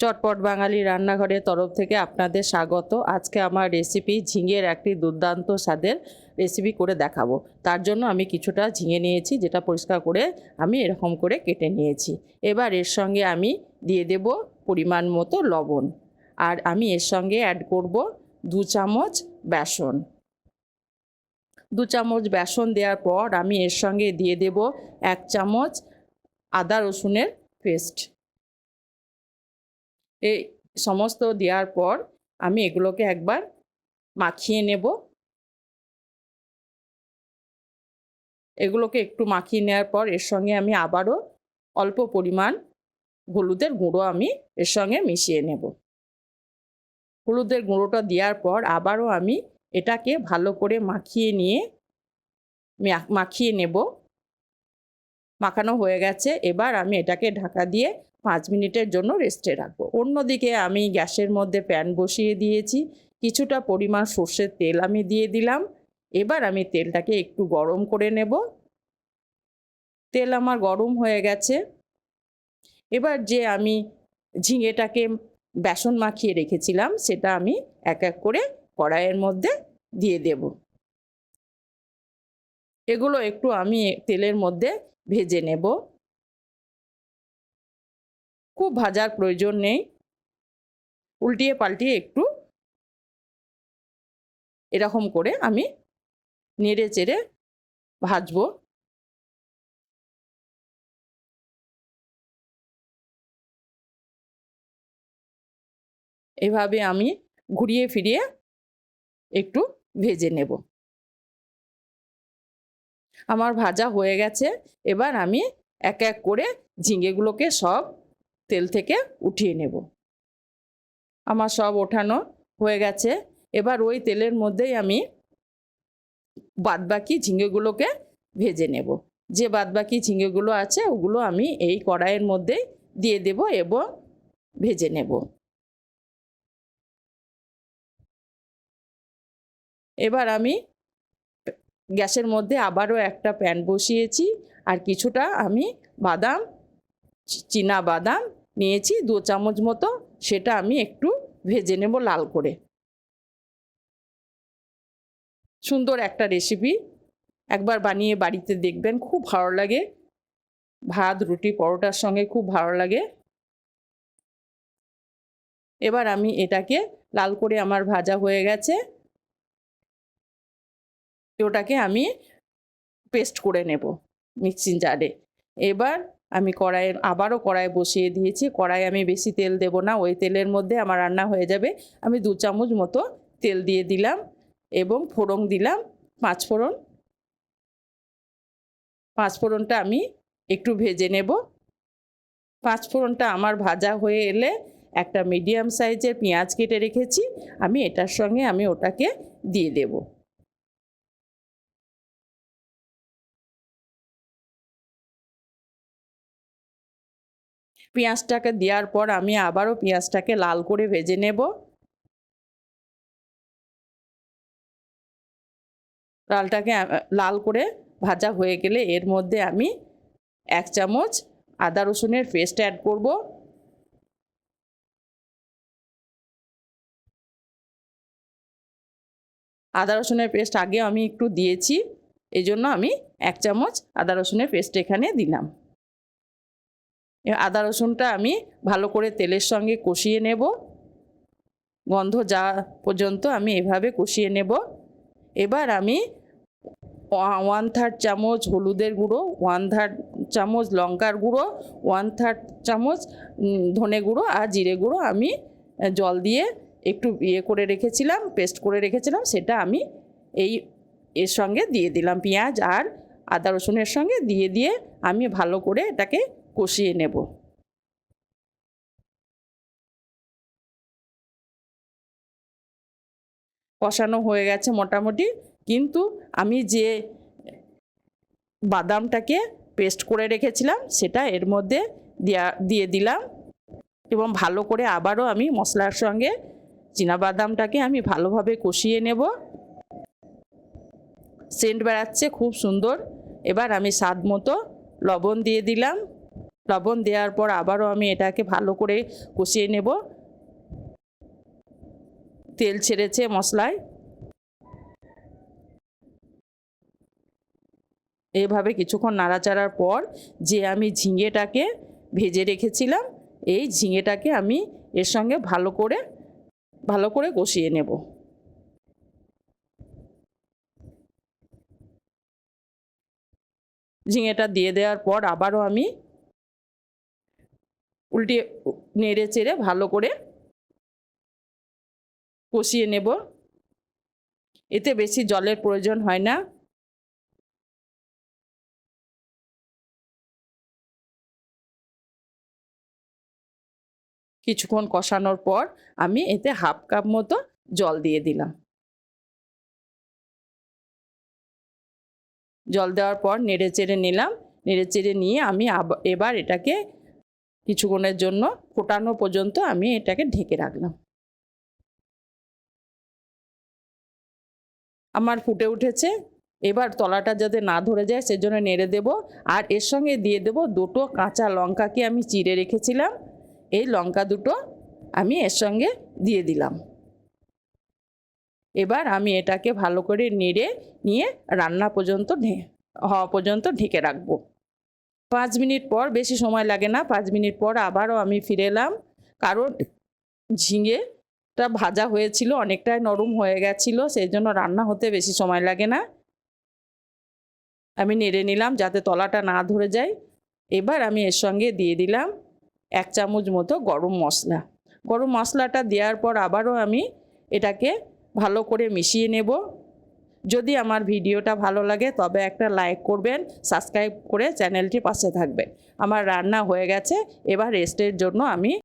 চটপট বাঙালি রান্নাঘরের তরফ থেকে আপনাদের স্বাগত। আজকে আমার রেসিপি ঝিঙের একটি দুর্দান্ত স্বাদের রেসিপি করে দেখাবো। তার জন্য আমি কিছুটা ঝিঙে নিয়েছি, যেটা পরিষ্কার করে আমি এরকম করে কেটে নিয়েছি। এবার এর সঙ্গে আমি দিয়ে দেব পরিমাণ মতো লবণ, আর আমি এর সঙ্গে অ্যাড করব 2 চামচ বেসন। 2 চামচ বেসন দেওয়ার পর আমি এর সঙ্গে দিয়ে দেব 1 চামচ আদা রসুনের পেস্ট। এই সমস্ত দেওয়ার পর আমি এগুলোকে একবার মাখিয়ে নেব। এগুলোকে একটু মাখিয়ে নেওয়ার পর এর সঙ্গে আমি আবারও অল্প পরিমাণ হলুদের গুঁড়ো আমি এর সঙ্গে মিশিয়ে নেব। হলুদের গুঁড়োটা দেওয়ার পর আবারও আমি এটাকে ভালো করে মাখিয়ে নেব। মাখানো হয়ে গেছে। এবার আমি এটাকে ঢাকা দিয়ে 5 মিনিটের জন্য রেস্টে রাখবো। অন্যদিকে আমি গ্যাসের মধ্যে প্যান বসিয়ে দিয়েছি। কিছুটা পরিমাণ সর্ষের তেল আমি দিয়ে দিলাম। এবার আমি তেলটাকে একটু গরম করে নেব। তেল আমার গরম হয়ে গেছে। এবার যে আমি ঝিঙেটাকে বেসন মাখিয়ে রেখেছিলাম সেটা আমি এক এক করে কড়াইয়ের মধ্যে দিয়ে দেব। এগুলো একটু আমি তেলের মধ্যে ভেজে নেব। খুব ভাজার প্রয়োজন নেই, উল্টিয়ে পাল্টিয়ে একটু এরকম করে আমি নেড়ে চেড়ে ভাজবো। এভাবে আমি ঘুরিয়ে ফিরিয়ে একটু ভেজে নেব। আমার ভাজা হয়ে গেছে। এবার আমি এক এক করে ঝিঙেগুলোকে সব তেল থেকে উঠিয়ে নেব। আমার সব ওঠানো হয়ে গেছে। এবার ওই তেলের মধ্যেই আমি বাদবাকি ঝিঙেগুলোকে ভেজে নেব। যে বাদবাকি ঝিঙেগুলো আছে ওগুলো আমি এই কড়াইয়ের মধ্যেই দিয়ে দেব এবং ভেজে নেব। এবার আমি গ্যাসের মধ্যে আবারও একটা প্যান বসিয়েছি, আর কিছুটা আমি চীনা বাদাম নিয়েছি 2 চামচ মতো, সেটা আমি একটু ভেজে নেব লাল করে। সুন্দর একটা রেসিপি, একবার বানিয়ে বাড়িতে দেখবেন, খুব ভালো লাগে। ভাত, রুটি, পরোটার সঙ্গে খুব ভালো লাগে। এবার আমি এটাকে লাল করে আমার ভাজা হয়ে গেছে, ওটাকে আমি পেস্ট করে নেব মিক্সিং জারে। এবার আমি আবারও কড়াই বসিয়ে দিয়েছি। কড়াই আমি বেশি তেল দেব না, ওই তেলের মধ্যে আমার রান্না হয়ে যাবে। আমি 2 চামচ মতো তেল দিয়ে দিলাম এবং ফোড়ন দিলাম 5 ফোড়ন। 5 ফোড়নটা আমি একটু ভেজে নেব। 5 ফোড়নটা আমার ভাজা হয়ে এলে একটা মিডিয়াম সাইজের পেঁয়াজ কেটে রেখেছি, আমি এটার সঙ্গে আমি ওটাকে দিয়ে দেব। পেঁয়াজটাকে দেওয়ার পর আমি আবারও পেঁয়াজটাকে লাল করে ভেজে নেব। লাল করে ভাজা হয়ে গেলে এর মধ্যে আমি 1 চামচ আদা রসুনের পেস্ট অ্যাড করব। আদা রসুনের পেস্ট আগে আমি একটু দিয়েছি, এই জন্য আমি 1 চামচ আদা রসুনের পেস্ট এখানে দিলাম। আদা রসুনটা আমি ভালো করে তেলের সঙ্গে কষিয়ে নেব, গন্ধ যাওয়া পর্যন্ত আমি এভাবে কষিয়ে নেব। এবার আমি 1/3 চামচ হলুদের গুঁড়ো, 1/3 চামচ লঙ্কার গুঁড়ো, 1/3 চামচ ধনে গুঁড়ো আর জিরে গুঁড়ো আমি জল দিয়ে একটু পেস্ট করে রেখেছিলাম, সেটা আমি এর সঙ্গে দিয়ে দিলাম। পেঁয়াজ আর আদা রসুনের সঙ্গে দিয়ে আমি ভালো করে এটাকে কষিয়ে নেব। কষানো হয়ে গেছে মোটামুটি, কিন্তু আমি যে বাদামটাকে পেস্ট করে রেখেছিলাম সেটা এর মধ্যে দিয়ে দিলাম এবং ভালো করে আবারও আমি মশলার সঙ্গে বাদামটাকে আমি ভালোভাবে কষিয়ে নেব। সেন্ট বেরাচ্ছে খুব সুন্দর। এবার আমি স্বাদ মতো লবণ দিয়ে দিলাম। লবণ দেওয়ার পর আবারও আমি এটাকে ভালো করে কষিয়ে নেব। তেল ছেড়েছে মশলায়। এইভাবে কিছুক্ষণ নাড়াচাড়ার পর যে আমি ঝিঙেটাকে ভেজে রেখেছিলাম, এই ঝিঙেটাকে আমি এর সঙ্গে ভালো করে কষিয়ে নেব। ঝিঙেটা দিয়ে দেওয়ার পর আবারও আমি উল্টে নেড়ে চেড়ে ভালো করে কষিয়ে নেব। এতে বেশি জলের প্রয়োজন হয় না। কিছুক্ষণ কষানোর পর আমি এতে হাফ কাপ মতো জল দিয়ে দিলাম। জল দেওয়ার পর নেড়ে চেড়ে নিলাম। নেড়ে চেড়ে নিয়ে আমি এবার এটাকে কিছুক্ষণের জন্য ফোটানো পর্যন্ত আমি এটাকে ঢেকে রাখলাম। আমার ফুটে উঠেছে। এবার তলাটা যাতে না ধরে যায় সেজন্য নেড়ে দেব। আর এর সঙ্গে দিয়ে দেব দুটো কাঁচা লঙ্কাকে আমি চিড়ে রেখেছিলাম, এই লঙ্কা দুটো আমি এর সঙ্গে দিয়ে দিলাম। এবার আমি এটাকে ভালো করে নেড়ে নিয়ে রান্না হওয়া পর্যন্ত ঢেকে রাখবো। 5 মিনিট পর, বেশি সময় লাগে না, 5 মিনিট পর আবারও আমি ফিরে এলাম। কারণ ঝিঙেটা ভাজা হয়েছিল, অনেকটাই নরম হয়ে গেছিলো, সেই জন্য রান্না হতে বেশি সময় লাগে না। আমি নেড়ে নিলাম যাতে তলাটা না ধরে যায়। এবার আমি এর সঙ্গে দিয়ে দিলাম 1 চামচ মতো গরম মশলা। গরম মশলাটা দেওয়ার পর আবারও আমি এটাকে ভালো করে মিশিয়ে নেব। যদি আমার ভিডিওটা ভালো লাগে তবে একটা লাইক করবেন, সাবস্ক্রাইব করে চ্যানেলটির পাশে থাকবেন। আমার রান্না হয়ে গেছে, এবার রেস্টের জন্য আমি